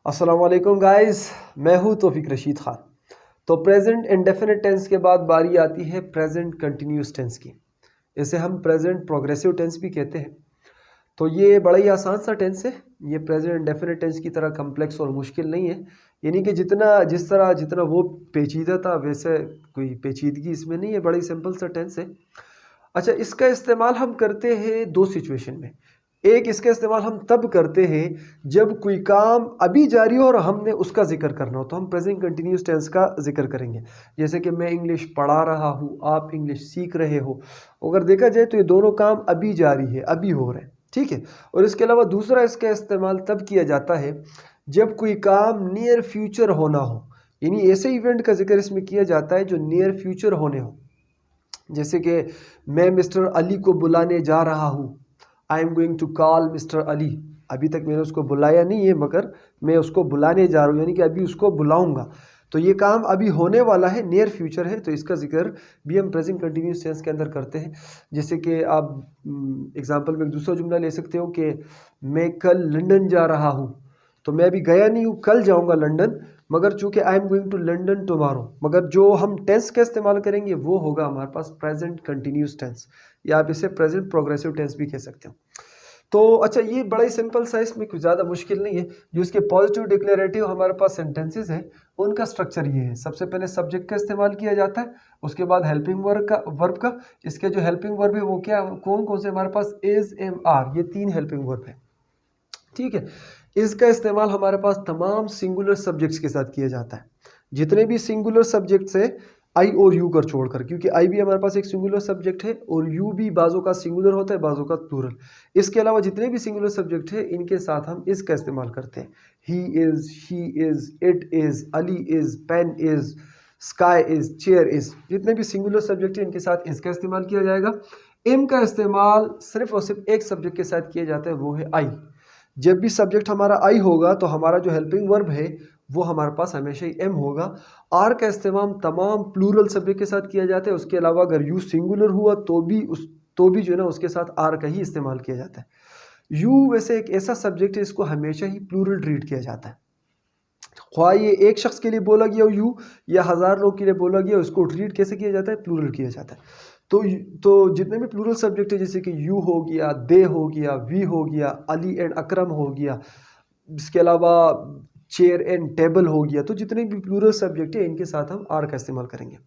अस्सलाम वालेकुम गाइस, मैं हूँ तौफीक रशीद ख़ान। तो प्रेजेंट इंडेफिनिट टेंस के बाद बारी आती है प्रेजेंट कंटिन्यूस टेंस की। इसे हम प्रेजेंट प्रोग्रेसिव टेंस भी कहते हैं। तो ये बड़ा ही आसान सा टेंस है। ये प्रेजेंट इंडेफिनिट टेंस की तरह कम्प्लेक्स और मुश्किल नहीं है। यानी कि जितना वो पेचीदा था वैसे कोई पेचीदगी इसमें नहीं है, बड़ी सिंपल सा टेंस है। अच्छा, इसका इस्तेमाल हम करते हैं दो सिचुएशन में। एक, इसका इस्तेमाल हम तब करते हैं जब कोई काम अभी जारी हो और हमने उसका जिक्र करना हो, तो हम प्रेजेंट कंटिन्यूस टेंस का जिक्र करेंगे। जैसे कि मैं इंग्लिश पढ़ा रहा हूँ, आप इंग्लिश सीख रहे हो। अगर देखा जाए तो ये दोनों काम अभी जारी है, अभी हो रहे हैं, ठीक है। और इसके अलावा दूसरा, इसका इस्तेमाल तब किया जाता है जब कोई काम नियर फ्यूचर होना हो, यानी ऐसे इवेंट का जिक्र इसमें किया जाता है जो नियर फ्यूचर होने हो। जैसे कि मैं मिस्टर अली को बुलाने जा रहा हूँ, I am going to call mister Ali. अभी तक मैंने उसको बुलाया नहीं है, मगर मैं उसको बुलाने जा रहा हूँ, यानी कि अभी उसको बुलाऊंगा। तो ये काम अभी होने वाला है, नियर फ्यूचर है, तो इसका जिक्र भी हम प्रेजेंट कंटिन्यूस टेंस के अंदर करते हैं। जैसे कि आप एग्जांपल में एक दूसरा जुमला ले सकते हो कि मैं कल लंदन जा रहा हूँ। तो मैं अभी गया नहीं हूँ, कल जाऊँगा लंदन, मगर चूंकि I am going to London tomorrow. मगर जो हम टेंस का इस्तेमाल करेंगे वो होगा हमारे पास प्रेजेंट कंटिन्यूस टेंस, या आप इसे प्रेजेंट प्रोग्रेसिव टेंस भी कह सकते हो। तो अच्छा, ये बड़ा ही सिंपल सा, इसमें कुछ ज़्यादा मुश्किल नहीं है। जो इसके पॉजिटिव डिक्लेरेटिव हमारे पास सेंटेंसेस हैं, उनका स्ट्रक्चर ये है। सबसे पहले सब्जेक्ट का इस्तेमाल किया जाता है, उसके बाद हेल्पिंग वर्ब का। इसके जो हेल्पिंग वर्ब है वो क्या, कौन कौन से हमारे पास, इज, एम, आर, ये 3 हेल्पिंग वर्ब है, ठीक है। इसका इस्तेमाल हमारे पास तमाम सिंगुलर सब्जेक्ट्स के साथ किया जाता है। जितने भी सिंगुलर सब्जेक्ट्स है, आई और यू कर छोड़कर, क्योंकि आई भी हमारे पास एक सिंगुलर सब्जेक्ट है और यू भी बाजों का सिंगुलर होता है, बाजों का प्लूरल। इसके अलावा जितने भी सिंगुलर सब्जेक्ट है, इनके साथ हम इसका इस्तेमाल करते हैं। He is, she is, it is, Ali is, pen is, sky is, chair is, जितने भी सिंगुलर सब्जेक्ट है इनके साथ इसका इस्तेमाल किया जाएगा। एम का इस्तेमाल सिर्फ और सिर्फ एक सब्जेक्ट के साथ किया जाता है, वो है आई। जब भी सब्जेक्ट हमारा आई होगा तो हमारा जो हेल्पिंग वर्ब है वो हमारे पास हमेशा ही एम होगा। आर का इस्तेमाल तमाम प्लूरल सब्जेक्ट के साथ किया जाता है। उसके अलावा अगर यू सिंगुलर हुआ तो भी जो है ना, उसके साथ आर का ही इस्तेमाल किया जाता है। यू वैसे एक ऐसा सब्जेक्ट है, इसको हमेशा ही प्लूरल ट्रीट किया जाता है। ख्वाह ये एक शख्स के लिए बोला गया हो यू, या 1000 लोग के लिए बोला गया हो, इसको ट्रीट कैसे किया जाता है, प्लूरल किया जाता है। तो जितने भी प्लूरल सब्जेक्ट है, जैसे कि यू हो गया, दे हो गया, वी हो गया, अली एंड अकरम हो गया, इसके अलावा चेयर एंड टेबल हो गया, तो जितने भी प्लूरल सब्जेक्ट है इनके साथ हम आर का इस्तेमाल करेंगे।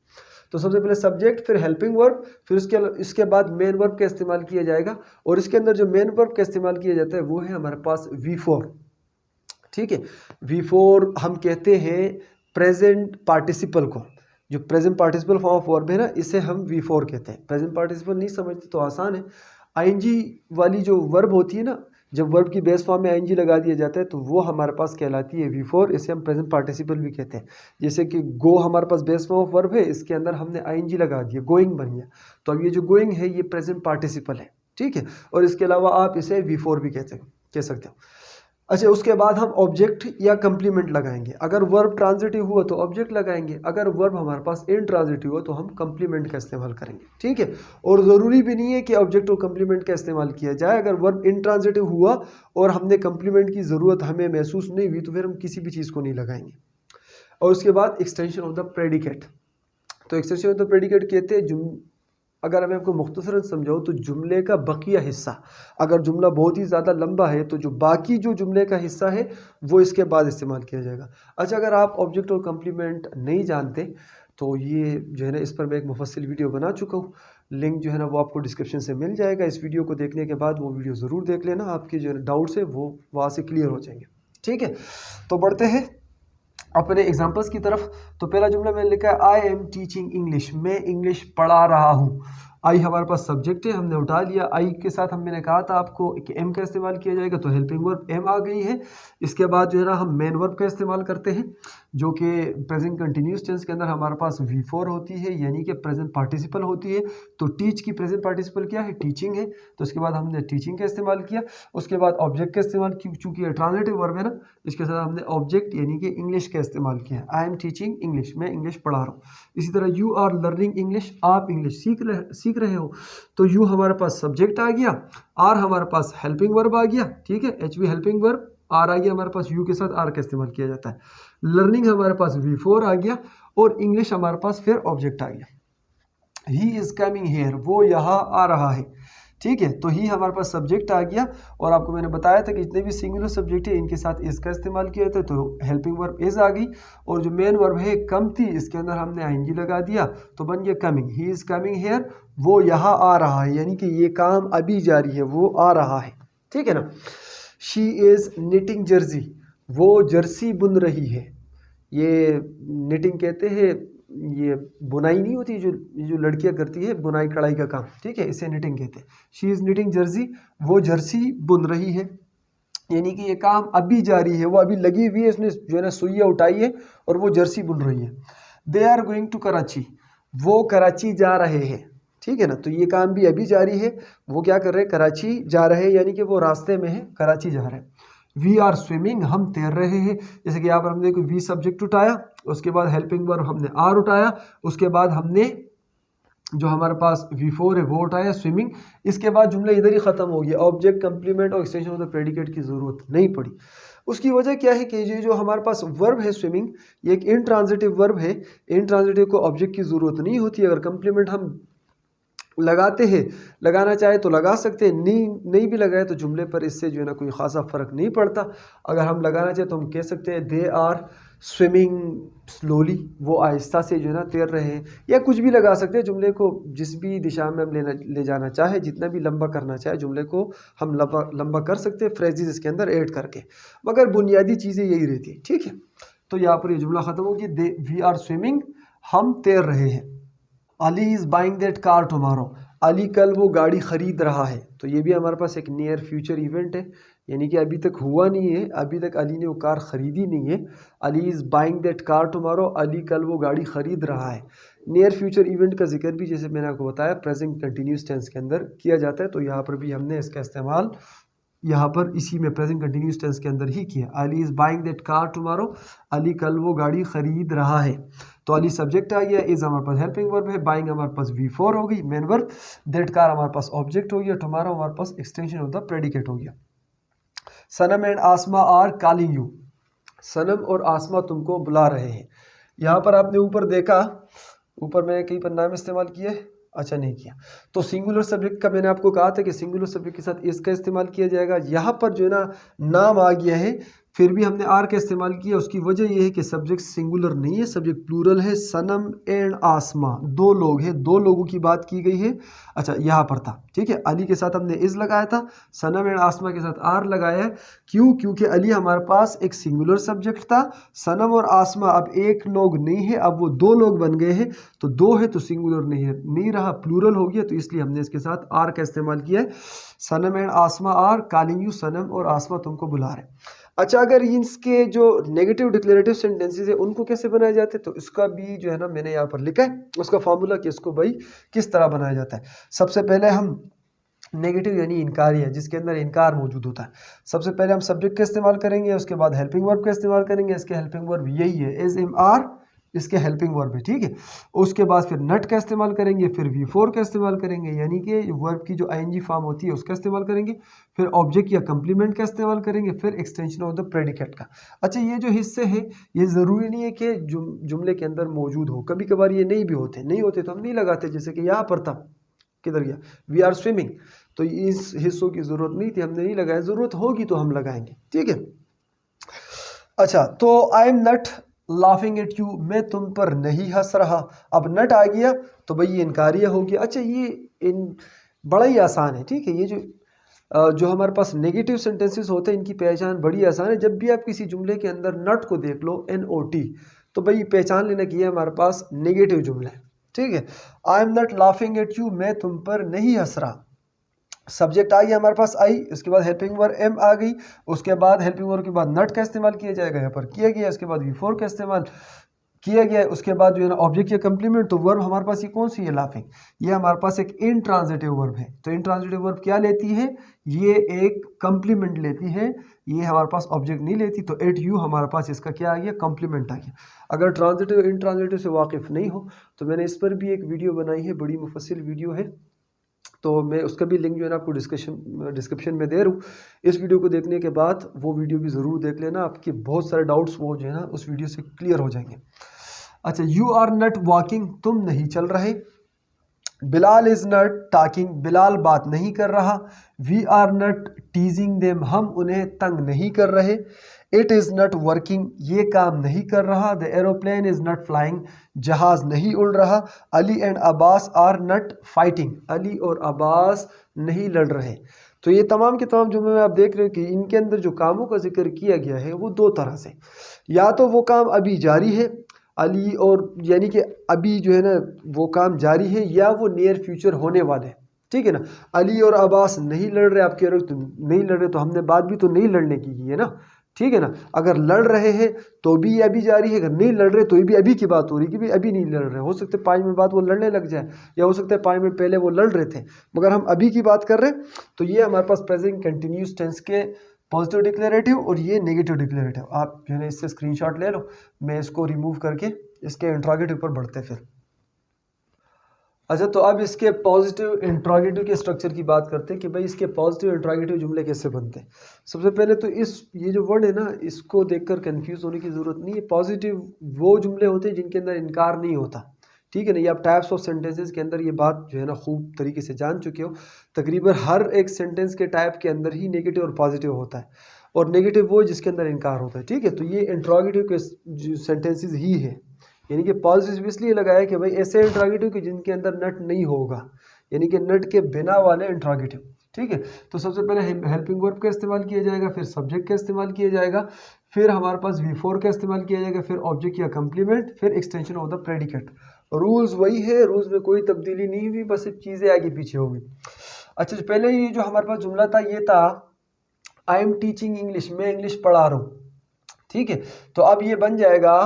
तो सबसे पहले सब्जेक्ट, फिर हेल्पिंग वर्ब, फिर इसके बाद मेन वर्ब का इस्तेमाल किया जाएगा। और इसके अंदर जो मेन वर्ब का इस्तेमाल किया जाता है वो है हमारे पास V4, ठीक है। V4 हम कहते हैं प्रेजेंट पार्टिसिपल को। जो present participle form of verb है ना, इसे हम V4 कहते हैं। प्रेजेंट पार्टिसिपल नहीं समझते तो आसान है। आईएनजी वाली जो वर्ब होती है ना, जब वर्ब की बेस फॉर्म में आईएनजी लगा दिया जाता है तो वो हमारे पास कहलाती है V4। इसे हम प्रेजेंट पार्टिसिपल भी कहते हैं। जैसे कि गो हमारे पास बेस फॉर्म ऑफ वर्ब है, इसके अंदर हमने आईएनजी लगा दिया, गोइंग बन गया। तो अब ये जो गोइंग है ये प्रेजेंट पार्टिसिपल है, ठीक है। और इसके अलावा आप इसे V4 भी कह सकते हो। अच्छा, उसके बाद हम ऑब्जेक्ट या कंप्लीमेंट लगाएंगे। अगर वर्ब ट्रांजिटिव हुआ तो ऑब्जेक्ट लगाएंगे, अगर वर्ब हमारे पास इंट्रांजिटिव हुआ तो हम कंप्लीमेंट का इस्तेमाल करेंगे, ठीक है। और ज़रूरी भी नहीं है कि ऑब्जेक्ट और कंप्लीमेंट का इस्तेमाल किया जाए। अगर वर्ब इंट्रांजिटिव हुआ और हमने कंप्लीमेंट की ज़रूरत हमें महसूस नहीं हुई तो फिर हम किसी भी चीज़ को नहीं लगाएंगे। और उसके बाद एक्सटेंशन ऑफ द प्रेडिकेट। तो एक्सटेंशन ऑफ द प्रेडिकेट कहते हैं, अगर मैं आपको मुख्तसरन समझाऊँ तो जुमले का बकिया हिस्सा, अगर जुमला बहुत ही ज़्यादा लंबा है तो जो बाकी जो जुमले का हिस्सा है वो इसके बाद इस्तेमाल किया जाएगा। अच्छा, अगर आप ऑब्जेक्ट और कंप्लीमेंट नहीं जानते तो ये जो है ना, इस पर मैं एक मुफस्सिल वीडियो बना चुका हूँ। लिंक जो है ना वो आपको डिस्क्रिप्शन से मिल जाएगा। इस वीडियो को देखने के बाद वो वीडियो ज़रूर देख लेना, आपके जो है डाउट्स है वो वहाँ से क्लियर हो जाएंगे, ठीक है। तो बढ़ते हैं अपने एग्जांपल्स की तरफ। तो पहला जुमला मैंने लिखा है आई एम टीचिंग इंग्लिश, मैं इंग्लिश पढ़ा रहा हूँ। आई हमारे पास सब्जेक्ट है, हमने उठा लिया। आई के साथ मैंने कहा था आपको कि एम का इस्तेमाल किया जाएगा, तो हेल्पिंग वर्ब एम आ गई है। इसके बाद जो है ना हम मेन वर्ब का इस्तेमाल करते हैं, जो कि प्रेजेंट कंटिन्यूस टेंस के अंदर हमारे पास V4 होती है, यानी कि प्रेजेंट पार्टिसिपल होती है। तो टीच की प्रेजेंट पार्टिसिपल क्या है, टीचिंग है, तो उसके बाद हमने टीचिंग का इस्तेमाल किया। उसके बाद ऑब्जेक्ट का इस्तेमाल, चूंकि ट्रांजिटिव वर्ब है ना, इसके साथ हमने ऑब्जेक्ट यानी कि इंग्लिश का इस्तेमाल किया। आई एम टीचिंग इंग्लिश, मैं इंग्लिश पढ़ा रहा हूँ। इसी तरह यू आर लर्निंग इंग्लिश, आप इंग्लिश सीख रहे हो। तो यू हमारे पास सब्जेक्ट आ गया, आर हमारे पास हेल्पिंग वर्ब आ गया, ठीक है, HV हेल्पिंग वर्ब। आर आ गया हमारे पास, यू के साथ आर का इस्तेमाल किया जाता है। लर्निंग हमारे पास V4 आ गया, और इंग्लिश हमारे पास फिर ऑब्जेक्ट आ गया। ही इज कमिंग हेयर, वो यहाँ आ रहा है, ठीक है। तो ही हमारे पास सब्जेक्ट आ गया, और आपको मैंने बताया था कि जितने भी सिंगुलर सब्जेक्ट है इनके साथ इसका इस्तेमाल किया था, तो हेल्पिंग वर्ब इज आ गई, और जो मेन वर्ब है कम थी इसके अंदर हमने आईएनजी लगा दिया, तो बन गया coming. He is coming here, वो यहाँ आ रहा है, यानी कि ये काम अभी जारी है, वो आ रहा है, ठीक है ना। शी इज निटिंग जर्सी, वो जर्सी बुन रही है। ये निटिंग कहते हैं, ये बुनाई नहीं होती जो लड़कियां करती है, बुनाई कढ़ाई का काम, ठीक है, इसे निटिंग कहते हैं। शी इज निटिंग जर्सी, वो जर्सी बुन रही है, यानी कि ये काम अभी जारी है, वो अभी लगी हुई है, इसने जो है ना सुइयां उठाई है और वो जर्सी बुन रही है। They are going to Karachi, वो कराची जा रहे हैं, ठीक है ना। तो ये काम भी अभी जारी है, वो क्या कर रहे हैं, कराची जा रहे हैं, यानी कि वो रास्ते में है, कराची जा रहे हैं। वी आर स्विमिंग, हम तैर रहे हैं, जैसे कि यहाँ पर हमने वी सब्जेक्ट उठाया, उसके बाद हेल्पिंग वर्ब हमने आर उठाया, उसके बाद हमने जो हमारे पास V4 है वो उठाया स्विमिंग, इसके बाद जुमला इधर ही खत्म हो गया, ऑब्जेक्ट कंप्लीमेंट और एक्सटेंशन ऑफ द प्रेडिकेट की जरूरत नहीं पड़ी। उसकी वजह क्या है कि ये जो हमारे पास वर्ब है स्विमिंग, ये एक इनट्रांजिटिव वर्ब है, इनट्रांजिटिव को ऑब्जेक्ट की जरूरत नहीं होती। अगर कंप्लीमेंट हम लगाते हैं, लगाना चाहे तो लगा सकते हैं, नहीं भी लगाए तो जुमले पर इससे जो है ना कोई खासा फ़र्क नहीं पड़ता। अगर हम लगाना चाहे तो हम कह सकते हैं दे आर स्विमिंग स्लोली, वो आहिस्ता से जो है ना तैर रहे हैं, या कुछ भी लगा सकते हैं। जुमले को जिस भी दिशा में हम ले जाना चाहे, जितना भी लंबा करना चाहे जुमले को हम लंबा कर सकते हैं फ्रेजेस इसके अंदर ऐड करके, मगर बुनियादी चीज़ें यही रहती है, ठीक है। तो यहाँ पर ये जुमला ख़त्म हो गया, वी आर स्विमिंग, हम तैर रहे हैं। Ali is buying that car tomorrow, Ali कल वो गाड़ी ख़रीद रहा है। तो ये भी हमारे पास एक नियर फ्यूचर इवेंट है, यानी कि अभी तक हुआ नहीं है, अभी तक अली ने वो कार ख़रीदी नहीं है। Ali is buying that car tomorrow, Ali कल वो गाड़ी ख़रीद रहा है। नियर फ्यूचर इवेंट का जिक्र भी जैसे मैंने आपको बताया प्रेजेंट कंटिन्यूस टेंस के अंदर किया जाता है, तो यहाँ पर भी हमने इसका इस्तेमाल यहाँ पर इसी में प्रेजेंट कंटिन्यूस टेंस के अंदर ही किया। Ali is buying that car tomorrow, Ali कल वो गाड़ी खरीद रहा है। तो अली सब्जेक्ट आ गया, इज हमारे पास हेल्पिंग वर्ब है, बाइंग हमारे पास V4 हो गई मेन वर्ब, दैट कार हमारे पास ऑब्जेक्ट हो गया, टुमारो हमारे पास एक्सटेंशन ऑफ द प्रेडिकेट हो गया। Sanam and Aasma are calling you, Sanam और आसमा तुमको बुला रहे हैं। यहाँ पर आपने ऊपर देखा, ऊपर मैंने कई पर नाम इस्तेमाल किए, अच्छा नहीं किया। तो सिंगुलर सब्जेक्ट का मैंने आपको कहा था कि सिंगुलर सब्जेक्ट के साथ इसका इस्तेमाल किया जाएगा। यहाँ पर जो है ना नाम आ गया है, फिर भी हमने आर का इस्तेमाल किया। उसकी वजह यह है कि सब्जेक्ट सिंगुलर नहीं है, सब्जेक्ट प्लूरल है। सनम एंड आसमा, दो लोग हैं, दो लोगों की बात की गई है। अच्छा यहाँ पर था, ठीक है, अली के साथ हमने इज लगाया था, सनम एंड आसमा के साथ आर लगाया है। क्यों? क्योंकि अली हमारे पास एक सिंगुलर सब्जेक्ट था, सनम और आसमा अब एक लोग नहीं है, अब वो दो लोग बन गए हैं। तो दो है तो सिंगुलर नहीं है, नहीं रहा, प्लूरल हो गया, तो इसलिए हमने इसके साथ आर का इस्तेमाल किया है। Sanam and Aasma are calling you, Sanam और आसमा तुमको बुला रहे। अच्छा, अगर इसके जो नेगेटिव डिक्लेरेटिव सेंटेंसेस है उनको कैसे बनाए जाते हैं, तो इसका भी जो है ना मैंने यहाँ पर लिखा है उसका फार्मूला कि इसको भाई किस तरह बनाया जाता है। सबसे पहले हम नेगेटिव यानी इनकारिया, जिसके अंदर इनकार मौजूद होता है, सबसे पहले हम सब्जेक्ट का इस्तेमाल करेंगे, उसके बाद हेल्पिंग वर्ब का इस्तेमाल करेंगे। इसके हेल्पिंग वर्ब यही है, एज एम आर इसके हेल्पिंग वर्ब है, ठीक है। उसके बाद फिर नट का इस्तेमाल करेंगे, फिर V4 का इस्तेमाल करेंगे, यानी कि वर्ब की जो ING फॉर्म होती है उसका इस्तेमाल करेंगे, फिर ऑब्जेक्ट या कंप्लीमेंट का इस्तेमाल करेंगे, फिर एक्सटेंशन ऑफ द प्रेडिकेट का। अच्छा, ये जो हिस्से हैं ये ज़रूरी नहीं है कि जुमले के अंदर मौजूद हो, कभी कभार ये नहीं भी होते, नहीं होते तो हम नहीं लगाते। जैसे कि यहाँ पर था, किधर गया, वी आर स्विमिंग, तो इस हिस्सों की ज़रूरत नहीं थी, हमने नहीं लगाया, ज़रूरत होगी तो हम लगाएंगे, ठीक है। अच्छा, तो I am not laughing at you, मैं तुम पर नहीं हंस रहा। अब नट आ गया तो भाई ये इनकारिया हो गया। अच्छा, ये बड़ा ही आसान है, ठीक है। ये जो हमारे पास नेगेटिव सेंटेंसेस होते हैं इनकी पहचान बड़ी आसान है। जब भी आप किसी जुमले के अंदर नट को देख लो, NOT, तो भाई पहचान लेना कि ये हमारे पास नेगेटिव जुमला है, ठीक है। I am not laughing at you, मैं तुम पर नहीं हंस रहा। सब्जेक्ट आ गया हमारे पास आई, उसके बाद हेल्पिंग वर्ब एम आ गई, उसके बाद हेल्पिंग वर्ब के बाद नट का इस्तेमाल किया जाएगा, यहाँ पर किया गया। इसके बाद V4 का इस्तेमाल किया गया है। उसके बाद जो है ना ऑब्जेक्ट या कंप्लीमेंट, तो वर्ब हमारे पास ये कौन सी है, लाफिंग, ये हमारे पास एक इनट्रांजिटिव वर्ब है। तो इनट्रांजिटिव वर्ब क्या लेती है, ये एक कंप्लीमेंट लेती है, ये हमारे पास ऑब्जेक्ट नहीं लेती। तो एट यू हमारे पास इसका क्या आ गया, कंप्लीमेंट आ गया। अगर ट्रांजिटिव इनट्रांजिटिव से वाकिफ नहीं हो तो मैंने इस पर भी एक वीडियो बनाई है, बड़ी मुफस्सिल वीडियो है, तो मैं उसका भी लिंक जो है ना आपको डिस्क्रिप्शन में दे रहा हूँ। इस वीडियो को देखने के बाद वो वीडियो भी ज़रूर देख लेना, आपके बहुत सारे डाउट्स वो जो है ना उस वीडियो से क्लियर हो जाएंगे। अच्छा, यू आर नॉट वॉकिंग, तुम नहीं चल रहे। Bilal is not talking, Bilal बात नहीं कर रहा। We are not teasing them, हम उन्हें तंग नहीं कर रहे। इट इज़ नॉट वर्किंग, ये काम नहीं कर रहा। The aeroplane is not flying, जहाज़ नहीं उड़ रहा। Ali and Abbas are not fighting, Ali और अब्बास नहीं लड़ रहे। तो ये तमाम के तमाम जुमले में आप देख रहे हो कि इनके अंदर जो कामों का जिक्र किया गया है वो दो तरह से, या तो वो काम अभी जारी है अली और, यानी कि अभी जो है ना वो काम जारी है, या वो नियर फ्यूचर होने वाले है। ठीक है ना, अली और अब्बास नहीं लड़ रहे, आप कह रहे हो तो नहीं लड़ रहे, तो हमने बात भी तो नहीं लड़ने की है ना। ठीक है ना, अगर लड़ रहे हैं तो भी अभी जारी है, अगर नहीं लड़ रहे तो भी अभी की बात हो रही कि भी अभी नहीं लड़ रहे। हो सकता है 5 मिनट बाद वो लड़ने लग जाए, या हो सकता है 5 मिनट पहले वो लड़ रहे थे, मगर हम अभी की बात कर रहे हैं। तो ये हमारे पास प्रेजेंट कंटिन्यूस टेंस के पॉजिटिव डिक्लेरेटिव और ये नेगेटिव डिक्लेरेटिव। आप जो है इससे स्क्रीनशॉट ले लो, मैं इसको रिमूव करके इसके इंट्रोगेटिव पर बढ़ते फिर। अच्छा, तो अब इसके पॉजिटिव इंट्रोगेटिव के स्ट्रक्चर की बात करते हैं कि भाई इसके पॉजिटिव इंट्रोगेटिव जुमले कैसे बनते हैं। सबसे पहले तो ये जो वर्ड है ना, इसको देखकर कंफ्यूज होने की ज़रूरत नहीं है। पॉजिटिव वो जुमले होते हैं जिनके अंदर इनकार नहीं होता। ठीक है ना, ये आप टाइप्स ऑफ सेंटेंसेस के अंदर ये बात जो है ना खूब तरीके से जान चुके हो। तकरीबन हर एक सेंटेंस के टाइप के अंदर ही नेगेटिव और पॉजिटिव होता है, और नेगेटिव वो जिसके अंदर इनकार होता है। ठीक है, तो ये इंट्रोगेटिव के सेंटेंसेस ही है, यानी कि पॉजिटिव इसलिए लगाया कि भाई ऐसे इंट्रोगेटिव कि जिनके अंदर नट नहीं होगा, यानी कि नट के बिना वाले इंट्रोगेटिव। ठीक है, तो सबसे पहले हेल्पिंग वर्ब का इस्तेमाल किया जाएगा, फिर सब्जेक्ट का इस्तेमाल किया जाएगा, फिर हमारे पास V4 का इस्तेमाल किया जाएगा, फिर ऑब्जेक्ट या कंप्लीमेंट, फिर extension of the predicate. Rules वही है, रूल्स में कोई तब्दीली नहीं हुई, बस सिर्फ चीज़ें आगे पीछे होगी। अच्छा, पहले ये जो हमारे पास जुमला था ये था आई एम टीचिंग इंग्लिश, मैं इंग्लिश पढ़ा रहा हूँ। ठीक है, तो अब ये बन जाएगा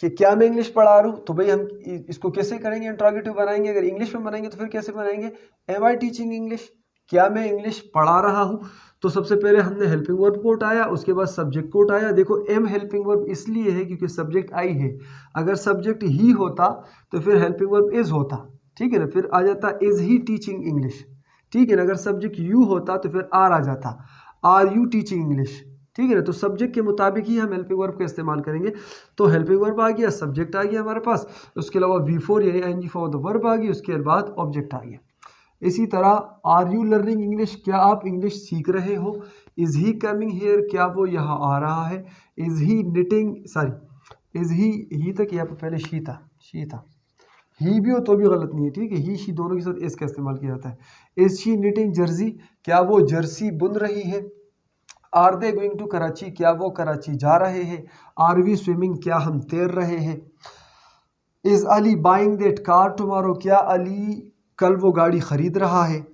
कि क्या मैं इंग्लिश पढ़ा रहा हूँ। तो भाई हम इसको कैसे करेंगे, इंट्रोगेटिव बनाएंगे। अगर इंग्लिश में बनाएंगे तो फिर कैसे बनाएंगे, एम आई टीचिंग इंग्लिश, क्या मैं इंग्लिश पढ़ा रहा हूँ। तो सबसे पहले हमने हेल्पिंग वर्ब को उठाया, उसके बाद सब्जेक्ट को उठाया। देखो एम हेल्पिंग वर्ब इसलिए है क्योंकि सब्जेक्ट आई है। अगर सब्जेक्ट ही होता तो फिर हेल्पिंग वर्ब इज होता। ठीक है ना, फिर आ जाता इज ही टीचिंग इंग्लिश। ठीक है ना, अगर सब्जेक्ट यू होता तो फिर आर आ जाता, आर यू टीचिंग इंग्लिश। ठीक है ना, तो सब्जेक्ट के मुताबिक ही हम हेल्पिंग वर्ब का इस्तेमाल करेंगे। तो हेल्पिंग वर्ब आ गया, सब्जेक्ट आ गया हमारे पास, उसके अलावा V4 यानी आईएनजी फॉर द वर्ब आ गई, उसके बाद ऑब्जेक्ट आ गया। इसी तरह आर यू लर्निंग इंग्लिश, क्या आप इंग्लिश सीख रहे हो। इज ही कमिंग हेयर, क्या वो यहाँ आ रहा है। Is he knitting, sorry is he तक यहाँ पर पहले शी था, ही भी हो तो भी गलत नहीं है। ठीक है, ही शी दोनों के साथ इस का इस्तेमाल किया जाता है। इज शी निटिंग जर्सी, क्या वो जर्सी बुन रही है। Are they going to Karachi, क्या वो कराची जा रहे हैं। आर वी स्विमिंग, क्या हम तैर रहे हैं। Is Ali buying that car tomorrow, क्या अली कल वो गाड़ी खरीद रहा है।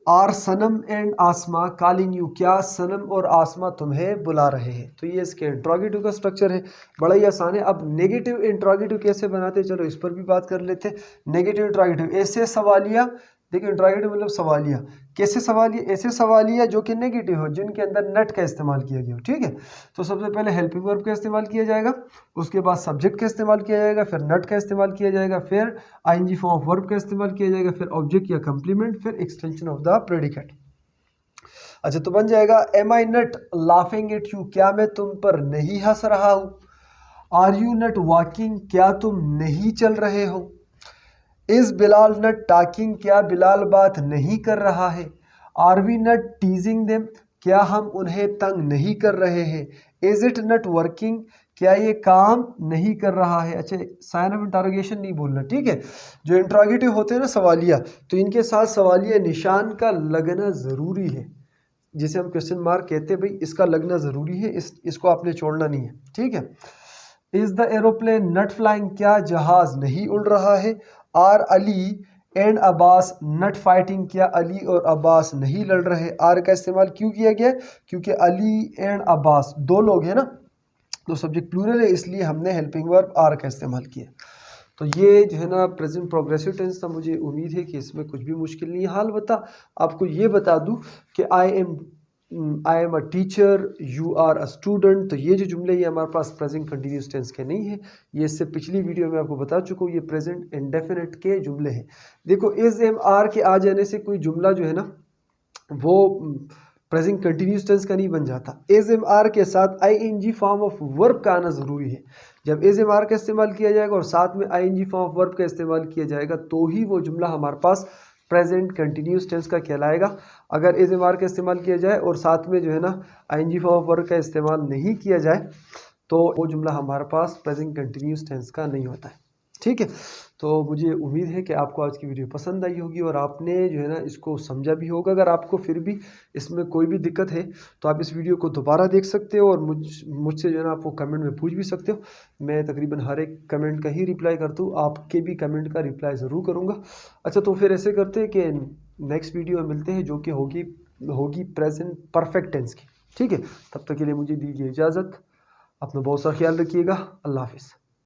Are Sanam and Asma calling you, क्या सनम और आसमा तुम्हें बुला रहे हैं। तो ये इसके इंट्रोगेटिव का स्ट्रक्चर है, बड़ा ही आसान है। अब नेगेटिव इंट्रोगेटिव कैसे बनाते हैं, चलो इस पर भी बात कर लेते हैं। नेगेटिव इंट्रोगेटिव ऐसे सवालिया, देखिए इंट्रोगेटिव मतलब सवालिया, कैसे सवालिया, ऐसे सवालिया जो कि नेगेटिव हो, जिनके अंदर नट का इस्तेमाल किया गया हो। ठीक है, तो सबसे पहले हेल्पिंग वर्ब का इस्तेमाल किया जाएगा, उसके बाद सब्जेक्ट का इस्तेमाल किया जाएगा, फिर नट का इस्तेमाल किया जाएगा, फिर आईएनजी फॉर्म ऑफ वर्ब का इस्तेमाल किया जाएगा, फिर ऑब्जेक्ट या कंप्लीमेंट, फिर एक्सटेंशन ऑफ द प्रेडिकेट। अच्छा, तो बन जाएगा am I not laughing at you, क्या मैं तुम पर नहीं हंस रहा हूँ। आर यू नट वॉकिंग, क्या तुम नहीं चल रहे हो। इज बिलाल नट टॉकिंग, क्या बिलाल बात नहीं कर रहा है। Are we not teasing them, क्या हम उन्हें तंग नहीं कर रहे हैं। इज इट नट वर्किंग, क्या ये काम नहीं कर रहा है। अच्छा, साइन ऑफ इंटरोगेशन नहीं बोलना। ठीक है, जो इंट्रोगेटिव होते हैं ना सवालिया, तो इनके साथ सवालिया निशान का लगना ज़रूरी है, जिसे हम क्वेश्चन मार्क कहते हैं। भाई इसका लगना ज़रूरी है, इसको आपने छोड़ना नहीं है। ठीक है, is the aeroplane not flying, क्या जहाज नहीं उड़ रहा है। Are Ali and Abbas not fighting, क्या अली और अब्बास नहीं लड़ रहे। आर का इस्तेमाल क्यों किया गया, क्योंकि अली एंड अब्बास दो लोग हैं ना, तो सब्जेक्ट प्लूरल है, इसलिए हमने हेल्पिंग वर्ब आर का इस्तेमाल किया। तो ये जो है ना प्रेजेंट प्रोग्रेसिव टेंस था। मुझे उम्मीद है कि इसमें कुछ भी मुश्किल नहीं है। हाल बता आपको ये बता दूं कि I am I am a teacher, you are a student. तो ये जो जुमले ये हमारे पास प्रेजेंट कंटिन्यूस टेंस के नहीं है, ये इससे पिछली वीडियो में आपको बता चुका हूँ, ये प्रेजेंट इंडेफिनिट के जुमले हैं। देखो इज एम आर के आ जाने से कोई जुमला जो है ना वो प्रेजेंट कंटिन्यूस टेंस का नहीं बन जाता। इज एम आर के साथ आईएनजी फॉर्म ऑफ वर्ब का आना ज़रूरी है। जब इज एम आर का इस्तेमाल किया जाएगा और साथ में आईएनजी फॉर्म ऑफ वर्ब का इस्तेमाल किया जाएगा तो ही वो जुमला हमारे पास प्रेजेंट कंटिन्यूस टेंस का कहलाएगा। अगर इज एम आर का इस्तेमाल किया जाए और साथ में जो है ना आईएनजी फॉर्म ऑफ वर्ब का इस्तेमाल नहीं किया जाए तो वो जुमला हमारे पास प्रेजेंट कंटिन्यूस टेंस का नहीं होता है। ठीक है, तो मुझे उम्मीद है कि आपको आज की वीडियो पसंद आई होगी और आपने जो है ना इसको समझा भी होगा। अगर आपको फिर भी इसमें कोई भी दिक्कत है तो आप इस वीडियो को दोबारा देख सकते हो और मुझसे जो है ना आप वो कमेंट में पूछ भी सकते हो। मैं तकरीबन हर एक कमेंट का ही रिप्लाई करता हूँ, आपके भी कमेंट का रिप्लाई ज़रूर करूँगा। अच्छा, तो फिर ऐसे करते हैं कि नेक्स्ट वीडियो में मिलते हैं जो कि होगी प्रेजेंट परफेक्ट टेंस की। ठीक है, तब तक के लिए मुझे दीजिए इजाज़त। अपना बहुत सा ख्याल रखिएगा। अल्लाह हाफिज़।